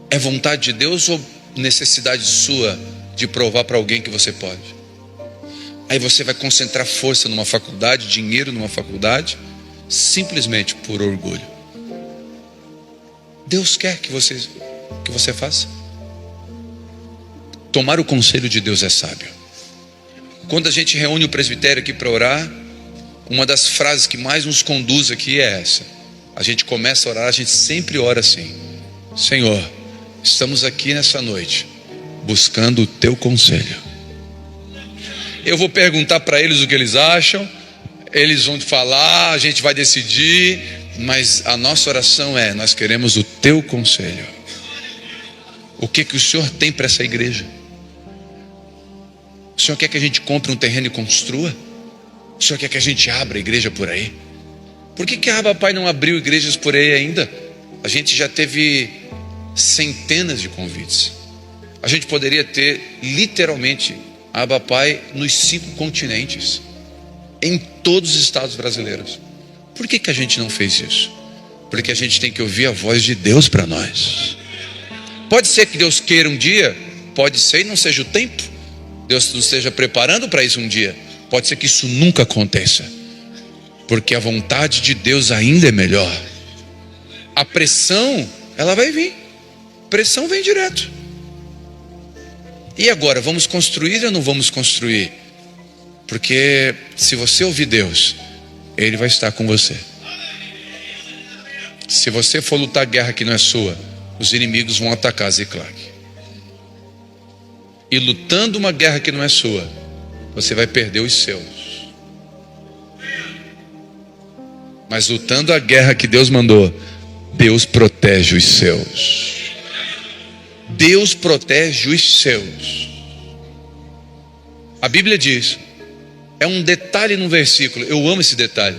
é vontade de Deus ou necessidade sua de provar para alguém que você pode? Aí você vai concentrar força numa faculdade, dinheiro numa faculdade, simplesmente por orgulho. Deus quer que você faça. Tomar o conselho de Deus é sábio. Quando a gente reúne o presbitério aqui para orar, uma das frases que mais nos conduz aqui é essa. A gente começa a orar, a gente sempre ora assim: Senhor, estamos aqui nessa noite buscando o teu conselho. Eu vou perguntar para eles o que eles acham, eles vão falar, a gente vai decidir, mas a nossa oração é: nós queremos o teu conselho. O que o Senhor tem para essa igreja? O Senhor quer que a gente compre um terreno e construa? O Senhor quer que a gente abra a igreja por aí? Por que a Abba Pai não abriu igrejas por aí ainda? A gente já teve centenas de convites. A gente poderia ter literalmente a Abba Pai nos 5 continentes, em todos os estados brasileiros. Por que a gente não fez isso? Porque a gente tem que ouvir a voz de Deus para nós. Pode ser que Deus queira um dia, pode ser e não seja o tempo. Deus nos esteja preparando para isso um dia. Pode ser que isso nunca aconteça, porque a vontade de Deus ainda é melhor. A pressão, ela vai vir. Pressão vem direto. E agora, vamos construir ou não vamos construir? Porque se você ouvir Deus, Ele vai estar com você. Se você for lutar a guerra que não é sua, os inimigos vão atacar Ziklag. E lutando uma guerra que não é sua, você vai perder os seus. Mas lutando a guerra que Deus mandou, Deus protege os seus. Deus protege os seus. A Bíblia diz, é um detalhe no versículo, eu amo esse detalhe,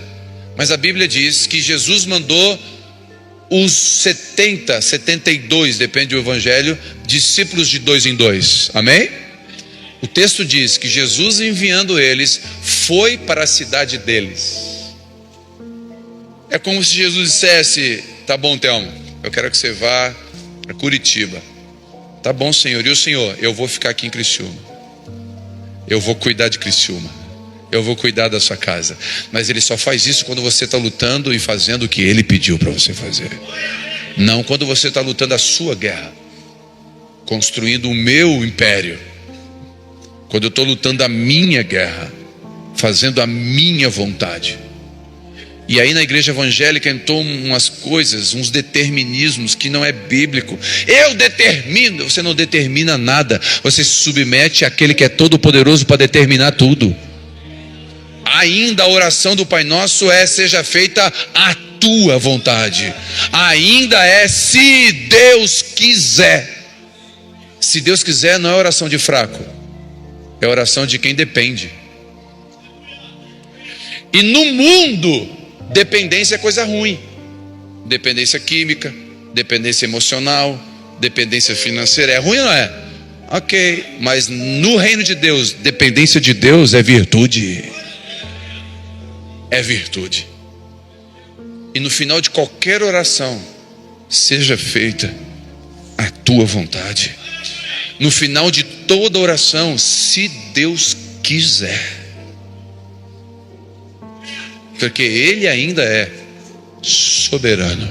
mas a Bíblia diz que Jesus mandou os 70, 72, depende do evangelho, discípulos de 2 em 2, amém? O texto diz que Jesus, enviando eles, foi para a cidade deles. É como se Jesus dissesse: tá bom, Telmo, eu quero que você vá para Curitiba. Tá bom, Senhor. E o Senhor? Eu vou ficar aqui em Criciúma. Eu vou cuidar de Criciúma. Eu vou cuidar da sua casa. Mas Ele só faz isso quando você está lutando e fazendo o que Ele pediu para você fazer. Não quando você está lutando a sua guerra, construindo o meu império. Quando eu estou lutando a minha guerra, fazendo a minha vontade. E aí na igreja evangélica entrou umas coisas, uns determinismos que não é bíblico. Eu determino. Você não determina nada. Você se submete àquele que é todo poderoso para determinar tudo. Ainda a oração do Pai Nosso é: seja feita a tua vontade. Ainda é: se Deus quiser. Se Deus quiser não é oração de fraco, é oração de quem depende. E no mundo, dependência é coisa ruim. Dependência química, dependência emocional, Dependência financeira é ruim ou não é? Ok, mas no reino de Deus, dependência de Deus é virtude. É virtude. E no final de qualquer oração, seja feita a tua vontade. No final de toda oração, se Deus quiser. Porque Ele ainda é soberano.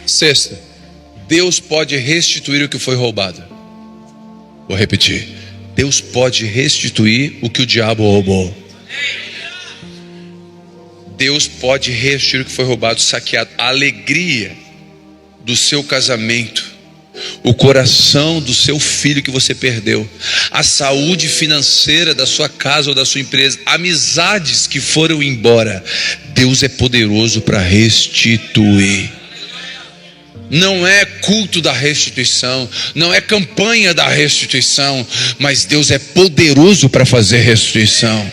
Sexta, Deus pode restituir o que foi roubado. Vou repetir. Deus pode restituir o que o diabo roubou. Deus pode restituir o que foi roubado, saqueado. A alegria do seu casamento, o coração do seu filho que você perdeu, a saúde financeira da sua casa ou da sua empresa, amizades que foram embora. Deus é poderoso para restituir. Não é culto da restituição, não é campanha da restituição, mas Deus é poderoso para fazer restituição.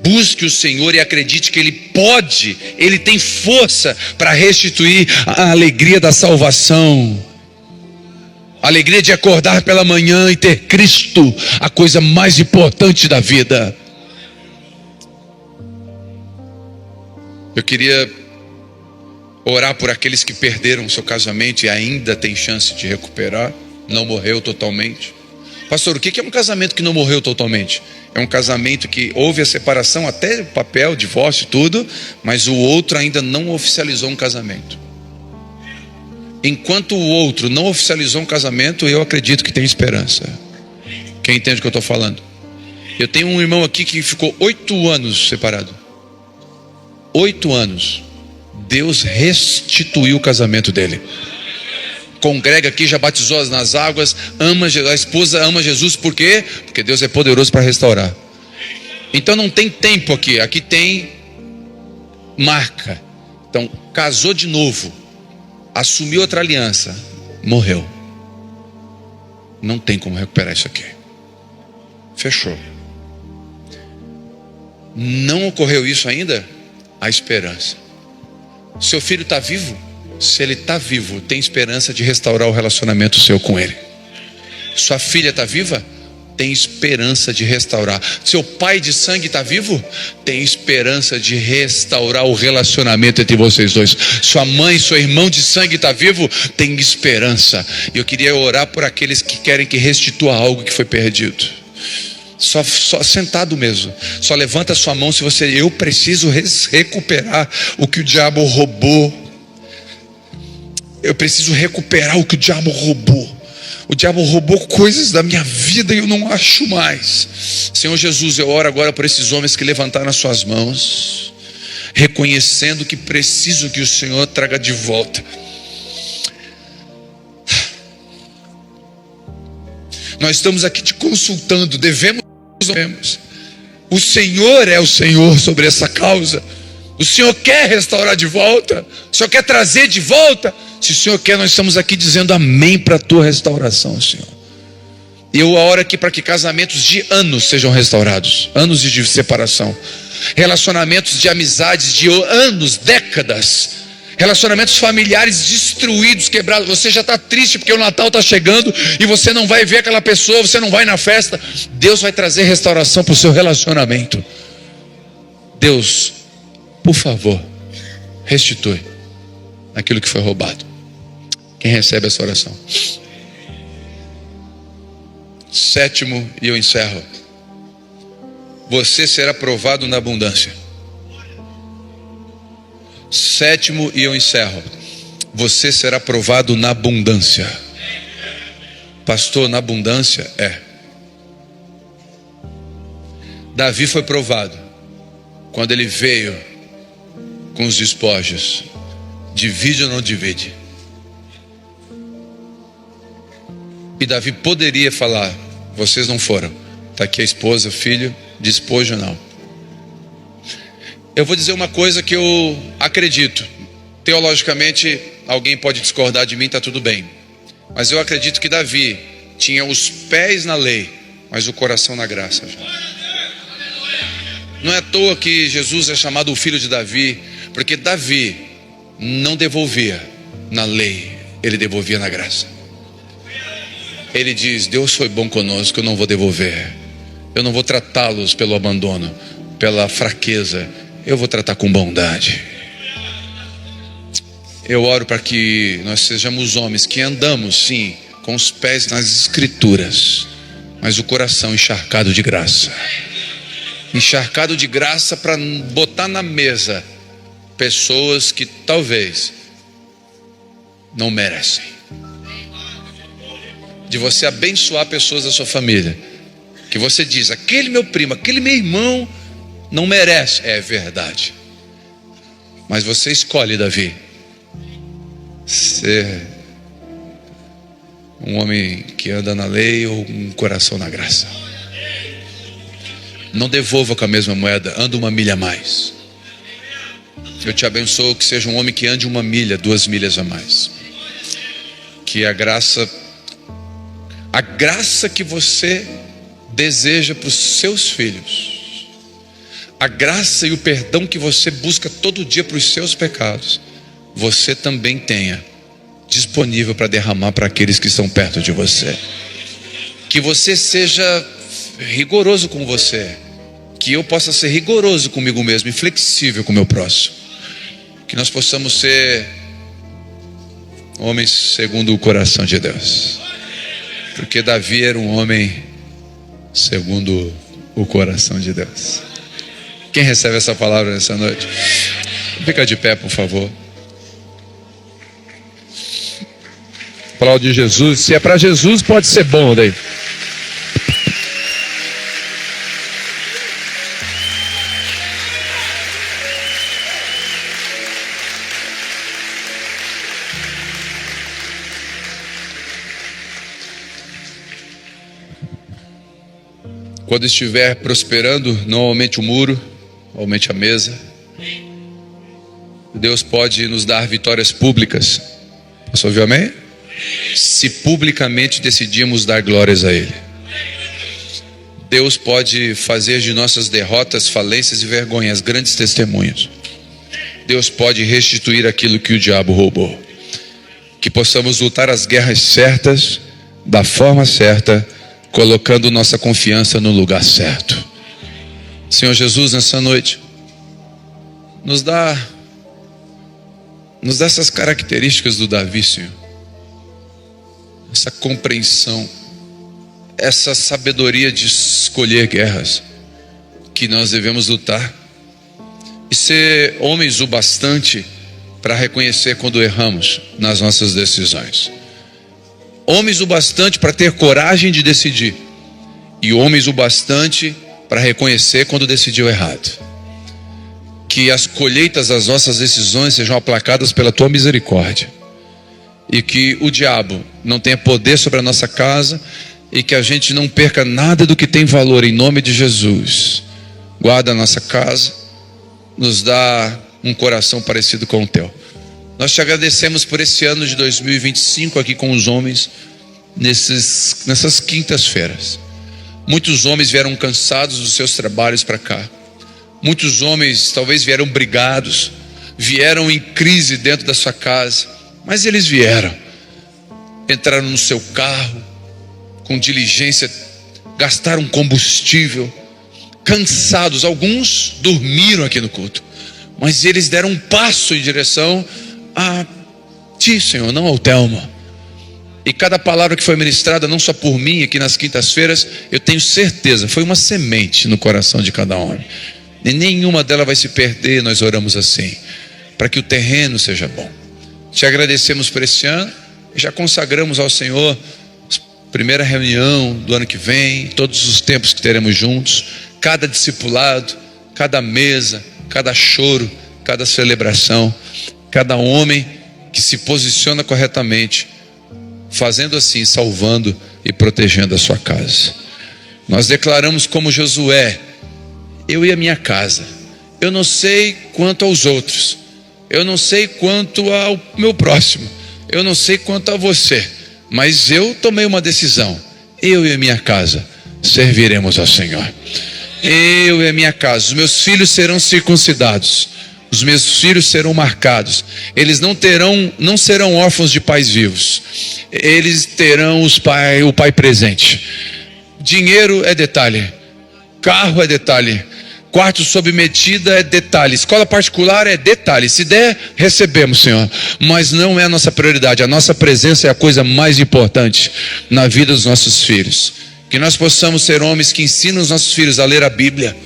Busque o Senhor e acredite que Ele pode, Ele tem força para restituir a alegria da salvação, a alegria de acordar pela manhã e ter Cristo, a coisa mais importante da vida. Eu queria orar por aqueles que perderam o seu casamento e ainda tem chance de recuperar, não morreu totalmente. Pastor, o que é um casamento que não morreu totalmente? É um casamento que houve a separação, até o papel, divórcio e tudo, mas o outro ainda não oficializou um casamento. Enquanto o outro não oficializou um casamento, eu acredito que tem esperança. Quem entende o que eu estou falando? Eu tenho um irmão aqui que ficou 8 anos separado. 8 anos. Deus restituiu o casamento dele. Congrega aqui, já batizou nas águas, ama a esposa ama Jesus, por quê? Porque Deus é poderoso para restaurar. Então não tem tempo aqui, aqui tem marca. Então casou de novo, assumiu outra aliança, morreu. Não tem como recuperar isso aqui. Fechou. Não ocorreu isso ainda? Há esperança. Seu filho está vivo? Se ele está vivo, tem esperança de restaurar o relacionamento seu com ele. Sua filha está viva? Tem esperança de restaurar. Seu pai de sangue está vivo? Tem esperança de restaurar o relacionamento entre vocês dois. Sua mãe, seu irmão de sangue está vivo? Tem esperança. E eu queria orar por aqueles que querem que restitua algo que foi perdido. Só sentado mesmo. Só levanta a sua mão se você... Eu preciso recuperar o que o diabo roubou. Eu preciso recuperar o que o diabo roubou. O diabo roubou coisas da minha vida e eu não acho mais. Senhor Jesus, eu oro agora por esses homens que levantaram as suas mãos, reconhecendo que preciso que o Senhor traga de volta. Nós estamos aqui te consultando, devemos. O Senhor é o Senhor sobre essa causa. O Senhor quer restaurar de volta. O Senhor quer trazer de volta. Se o Senhor quer, nós estamos aqui dizendo amém para a tua restauração, Senhor. E eu oro aqui para que casamentos de anos sejam restaurados, anos de separação, relacionamentos de amizades de anos, décadas, relacionamentos familiares destruídos, quebrados. Você já está triste porque o Natal está chegando e você não vai ver aquela pessoa, você não vai na festa. Deus vai trazer restauração para o seu relacionamento. Deus, por favor, restitui aquilo que foi roubado. Quem recebe essa oração? Sétimo, e eu encerro. Você será provado na abundância. Sétimo, e eu encerro. Você será provado na abundância. Pastor, na abundância? É. Davi foi provado quando ele veio com os despojos. Divide ou não divide? E Davi poderia falar: vocês não foram, está aqui a esposa, o filho, despojo não. Eu vou dizer uma coisa que eu acredito. Teologicamente, alguém pode discordar de mim, está tudo bem. Mas eu acredito que Davi tinha os pés na lei, mas o coração na graça. Não é à toa que Jesus é chamado o filho de Davi, porque Davi não devolvia na lei, ele devolvia na graça. Ele diz: Deus foi bom conosco, eu não vou devolver, eu não vou tratá-los pelo abandono, pela fraqueza, eu vou tratar com bondade. Eu oro para que nós sejamos homens que andamos sim com os pés nas escrituras, mas o coração encharcado de graça. Encharcado de graça para botar na mesa pessoas que talvez não merecem. De você abençoar pessoas da sua família, que você diz: aquele meu primo, aquele meu irmão não merece. É verdade. Mas você escolhe, Davi, ser um homem que anda na lei ou um coração na graça. Não devolva com a mesma moeda, anda uma milha a mais. Eu te abençoo que seja um homem que ande 1 milha, 2 milhas a mais. Que a graça que você deseja para os seus filhos, a graça e o perdão que você busca todo dia para os seus pecados, você também tenha disponível para derramar para aqueles que estão perto de você. Que você seja rigoroso com você, que eu possa ser rigoroso comigo mesmo e flexível com o meu próximo. Que nós possamos ser homens segundo o coração de Deus, porque Davi era um homem segundo o coração de Deus. Quem recebe essa palavra nessa noite? Fica de pé, por favor. Aplaude Jesus. Se é para Jesus, pode ser bom daí. Quando estiver prosperando, não aumente o muro, aumente a mesa. Deus pode nos dar vitórias públicas. Posso ouvir amém? Se publicamente decidimos dar glórias a Ele. Deus pode fazer de nossas derrotas, falências e vergonhas grandes testemunhos. Deus pode restituir aquilo que o diabo roubou. Que possamos lutar as guerras certas, da forma certa, colocando nossa confiança no lugar certo. Senhor Jesus, nessa noite, nos dá essas características do Davi, Senhor. Essa compreensão, essa sabedoria de escolher guerras que nós devemos lutar e ser homens o bastante para reconhecer quando erramos nas nossas decisões. Homens o bastante para ter coragem de decidir, e homens o bastante para reconhecer quando decidiu errado. Que as colheitas das nossas decisões sejam aplacadas pela tua misericórdia, e que o diabo não tenha poder sobre a nossa casa, e que a gente não perca nada do que tem valor, em nome de Jesus. Guarda a nossa casa, nos dá um coração parecido com o teu. Nós te agradecemos por esse ano de 2025 aqui com os homens, nessas quintas-feiras. Muitos homens vieram cansados dos seus trabalhos para cá. Muitos homens talvez vieram brigados, vieram em crise dentro da sua casa, mas eles vieram, entraram no seu carro, com diligência, gastaram combustível, cansados. Alguns dormiram aqui no culto, mas eles deram um passo em direção a ti, Senhor, não ao Telma. E cada palavra que foi ministrada, não só por mim aqui nas quintas-feiras, eu tenho certeza, foi uma semente no coração de cada homem, e nenhuma delas vai se perder. Nós oramos assim, para que o terreno seja bom. Te agradecemos por esse ano, e já consagramos ao Senhor a primeira reunião do ano que vem, todos os tempos que teremos juntos, cada discipulado, cada mesa, cada choro, cada celebração, cada homem que se posiciona corretamente, fazendo assim, salvando e protegendo a sua casa. Nós declaramos como Josué: eu e a minha casa, eu não sei quanto aos outros, eu não sei quanto ao meu próximo, eu não sei quanto a você, mas eu tomei uma decisão: eu e a minha casa serviremos ao Senhor. Eu e a minha casa, os meus filhos serão circuncidados, os meus filhos serão marcados. Eles não serão órfãos de pais vivos. Eles terão o pai presente. Dinheiro é detalhe, carro é detalhe, quarto sob medida é detalhe, escola particular é detalhe. Se der, recebemos, Senhor, mas não é a nossa prioridade. A nossa presença é a coisa mais importante na vida dos nossos filhos. Que nós possamos ser homens que ensinam os nossos filhos a ler a Bíblia,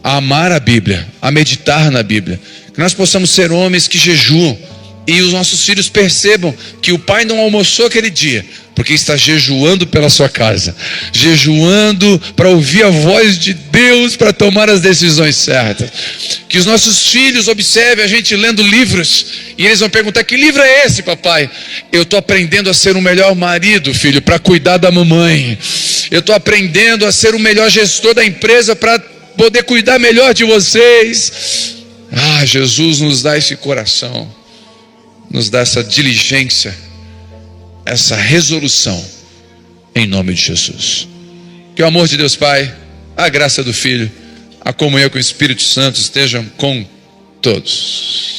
a amar a Bíblia, a meditar na Bíblia. Que nós possamos ser homens que jejuam e os nossos filhos percebam que o pai não almoçou aquele dia porque está jejuando pela sua casa, jejuando para ouvir a voz de Deus, para tomar as decisões certas. Que os nossos filhos observem a gente lendo livros e eles vão perguntar: que livro é esse, papai? Eu estou aprendendo a ser um melhor marido, filho, para cuidar da mamãe. Eu estou aprendendo a ser o melhor gestor da empresa para poder cuidar melhor de vocês. Jesus nos dá esse coração, nos dá essa diligência, essa resolução, em nome de Jesus. Que o amor de Deus Pai, a graça do Filho, a comunhão com o Espírito Santo estejam com todos.